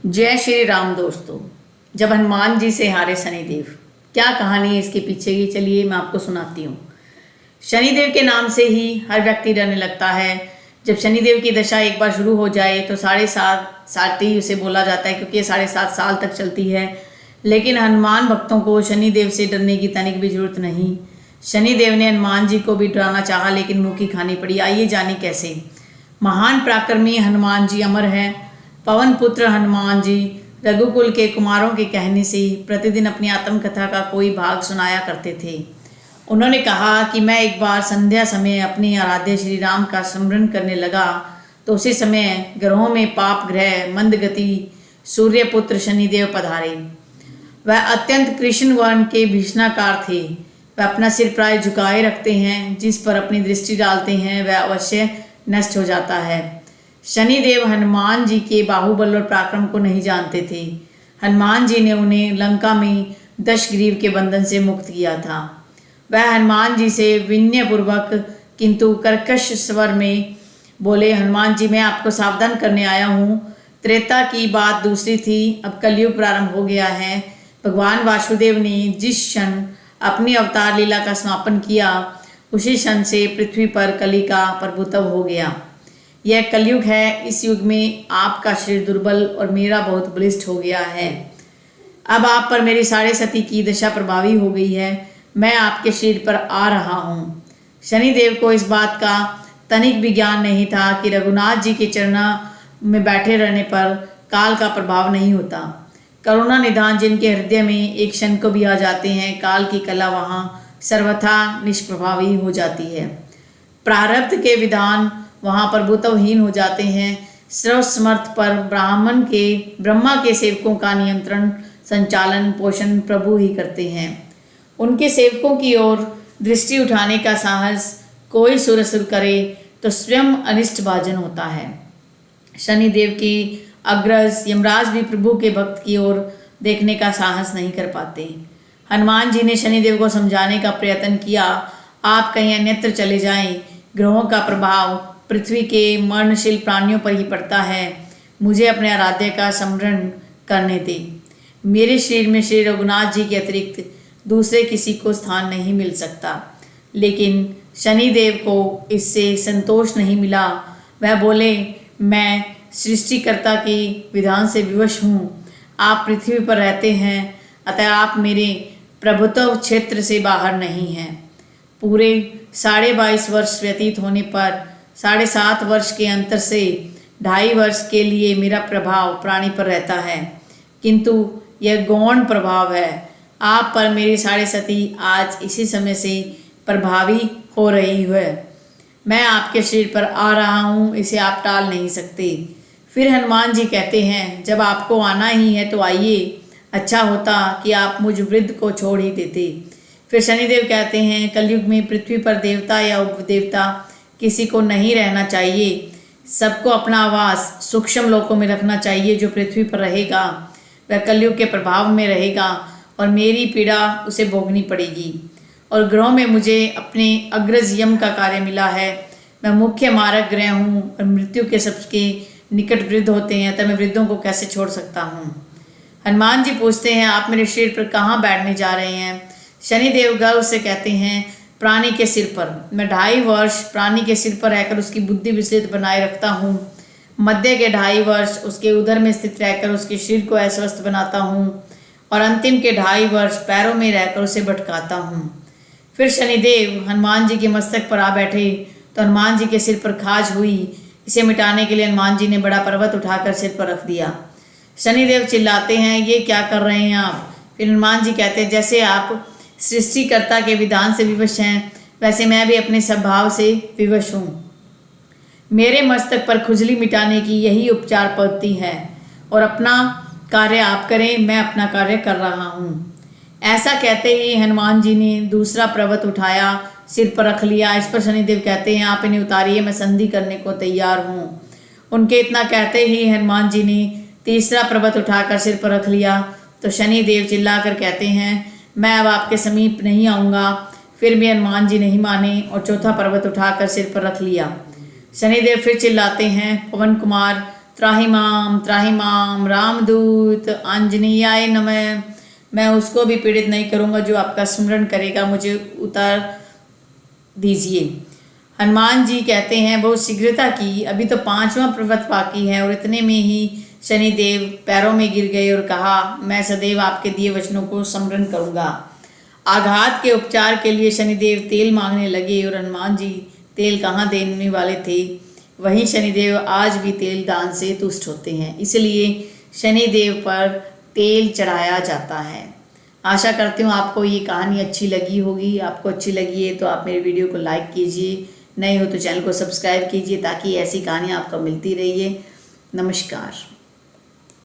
जय श्री राम दोस्तों। जब हनुमान जी से हारे शनिदेव, क्या कहानी है इसके पीछे की, चलिए मैं आपको सुनाती हूँ। शनिदेव के नाम से ही हर व्यक्ति डरने लगता है। जब शनिदेव की दशा एक बार शुरू हो जाए तो 7.5 ही उसे बोला जाता है, क्योंकि ये 7.5 साल तक चलती है। लेकिन हनुमान भक्तों को शनिदेव से डरने की तनिक भी जरूरत नहीं। शनिदेव ने हनुमान जी को भी डराना चाहा, लेकिन मुँह की खानी पड़ी। आइए जाने कैसे। महान पराक्रमी हनुमान जी अमर हैं। पवन पुत्र हनुमान जी रघुकुल के कुमारों के कहने से प्रतिदिन अपनी आत्मकथा का कोई भाग सुनाया करते थे। उन्होंने कहा कि मैं एक बार संध्या समय अपने आराध्य श्री राम का स्मरण करने लगा तो उसी समय ग्रहों में पाप ग्रह मंदगति सूर्यपुत्र शनिदेव पधारे। वह अत्यंत कृष्ण वर्ण के भीषणाकार थे। वह अपना सिर प्राय झुकाए रखते हैं, जिस पर अपनी दृष्टि डालते हैं वह अवश्य नष्ट हो जाता है। शनिदेव हनुमान जी के बाहुबल और पराक्रम को नहीं जानते थे। हनुमान जी ने उन्हें लंका में दशग्रीव के बंधन से मुक्त किया था। वह हनुमान जी से विनयपूर्वक किंतु कर्कश स्वर में बोले, हनुमान जी मैं आपको सावधान करने आया हूँ। त्रेता की बात दूसरी थी, अब कलयुग प्रारंभ हो गया है। भगवान वासुदेव ने जिस क्षण अपनी अवतार लीला का समापन किया उसी क्षण से पृथ्वी पर कली का प्रभुत्व हो गया। यह कलयुग है। इस युग में आपका शरीर दुर्बल और मेरा बहुत बलिष्ठ हो गया है। अब आप पर मेरी 7.5 की दशा प्रभावी हो गई है। मैं आपके शरीर पर आ रहा हूँ। शनिदेव को इस बात का तनिक भी ज्ञान नहीं था कि रघुनाथ जी के चरणों में बैठे रहने पर काल का प्रभाव नहीं होता। करुणा निधान जिनके हृदय में एक क्षण को भी आ जाते हैं, काल की कला वहाँ सर्वथा निष्प्रभावी हो जाती है। प्रारब्ध के विधान वहाँ प्रभुत्वहीन हो जाते हैं। सर्वसमर्थ पर ब्रह्मा के सेवकों का नियंत्रण संचालन पोषण प्रभु ही करते हैं। उनके सेवकों की ओर दृष्टि उठाने का साहस कोई सुरसुर करे तो स्वयं अनिष्ट भाजन होता है। शनिदेव की अग्रज यमराज भी प्रभु के भक्त की ओर देखने का साहस नहीं कर पाते। हनुमान जी ने शनिदेव को समझाने का प्रयत्न किया, आप कहीं अन्यत्र चले जाएं। ग्रहों का प्रभाव पृथ्वी के मरणशील प्राणियों पर ही पड़ता है। मुझे अपने आराध्य का स्मरण करने दें। मेरे शरीर में श्री रघुनाथ जी के अतिरिक्त दूसरे किसी को स्थान नहीं मिल सकता। लेकिन शनिदेव को इससे संतोष नहीं मिला। वह बोले, मैं सृष्टिकर्ता की विधान से विवश हूँ। आप पृथ्वी पर रहते हैं, अतः आप मेरे प्रभुत्व क्षेत्र से बाहर नहीं हैं। पूरे 22.5 वर्ष व्यतीत होने पर 7.5 वर्ष के अंतर से 2.5 वर्ष के लिए मेरा प्रभाव प्राणी पर रहता है, किंतु यह गौण प्रभाव है। आप पर मेरी 7.5 आज इसी समय से प्रभावी हो रही है। मैं आपके शरीर पर आ रहा हूँ, इसे आप टाल नहीं सकते। फिर हनुमान जी कहते हैं, जब आपको आना ही है तो आइए। अच्छा होता कि आप मुझ वृद्ध को छोड़ ही देते। फिर शनिदेव कहते हैं, कलयुग में पृथ्वी पर देवता या उपदेवता किसी को नहीं रहना चाहिए। सबको अपना आवास सूक्ष्म लोकों में रखना चाहिए। जो पृथ्वी पर रहेगा वह कलयुग के प्रभाव में रहेगा और मेरी पीड़ा उसे भोगनी पड़ेगी। और ग्रहों में मुझे अपने अग्रज यम का कार्य मिला है। मैं मुख्य मारक ग्रह हूँ और मृत्यु के सबके निकट वृद्ध होते हैं, तब मैं वृद्धों को कैसे छोड़ सकता हूँ। हनुमान जी पूछते हैं, आप मेरे शरीर पर कहाँ बैठने जा रहे हैं। शनिदेव गर्व से कहते हैं, प्राणी के सिर पर। मैं 2.5 वर्ष प्राणी के सिर पर रहकर उसकी बुद्धि विचलित बनाए रखता हूँ। मध्य के 2.5 वर्ष उसके उदर में स्थित रहकर उसके शरीर को अस्वस्थ बनाता हूँ और अंतिम के 2.5 वर्ष पैरों में रहकर उसे भटकाता हूँ। फिर शनिदेव हनुमान जी के मस्तक पर आ बैठे तो हनुमान जी के सिर पर खाज हुई। इसे मिटाने के लिए हनुमान जी ने बड़ा पर्वत उठाकर सिर पर रख दिया। शनिदेव चिल्लाते हैं, ये क्या कर रहे हैं आप। फिर हनुमान जी कहते हैं, जैसे आप सृष्टिकर्ता के विधान से विवश हैं, वैसे मैं भी अपने स्वभाव से विवश हूँ। मेरे मस्तक पर खुजली मिटाने की यही उपचार पद्धति है और अपना कार्य आप करें, मैं अपना कार्य कर रहा हूँ। ऐसा कहते ही हनुमान जी ने दूसरा पर्वत उठाया, सिर पर रख लिया। इस पर शनिदेव कहते हैं, आप इन्हें उतारिए, मैं संधि करने को तैयार हूँ। उनके इतना कहते ही हनुमान जी ने तीसरा पर्वत उठाकर सिर पर रख लिया तो शनिदेव चिल्लाकर कहते हैं, मैं अब आपके समीप नहीं आऊँगा। फिर भी हनुमान जी नहीं माने और चौथा पर्वत उठाकर सिर पर रख लिया। शनिदेव फिर चिल्लाते हैं, पवन कुमार त्राहिमाम त्राहिमाम रामदूत आंजनेयाय नमः। मैं उसको भी पीड़ित नहीं करूँगा जो आपका स्मरण करेगा, मुझे उतार दीजिए। हनुमान जी कहते हैं बहुत शीघ्रता की, अभी तो 5वां पर्वत बाकी है। और इतने में ही शनिदेव पैरों में गिर गए और कहा, मैं सदैव आपके दिए वचनों को स्मरण करूँगा। आघात के उपचार के लिए शनिदेव तेल मांगने लगे और हनुमान जी तेल कहाँ देने वाले थे। वहीं शनिदेव आज भी तेल दान से तुष्ट होते हैं, इसलिए शनिदेव पर तेल चढ़ाया जाता है। आशा करती हूँ आपको ये कहानी अच्छी लगी होगी। आपको अच्छी लगी है तो आप मेरे वीडियो को लाइक कीजिए, नए हो तो चैनल को सब्सक्राइब कीजिए ताकि ऐसी कहानियाँ आपको मिलती रहिए। नमस्कार।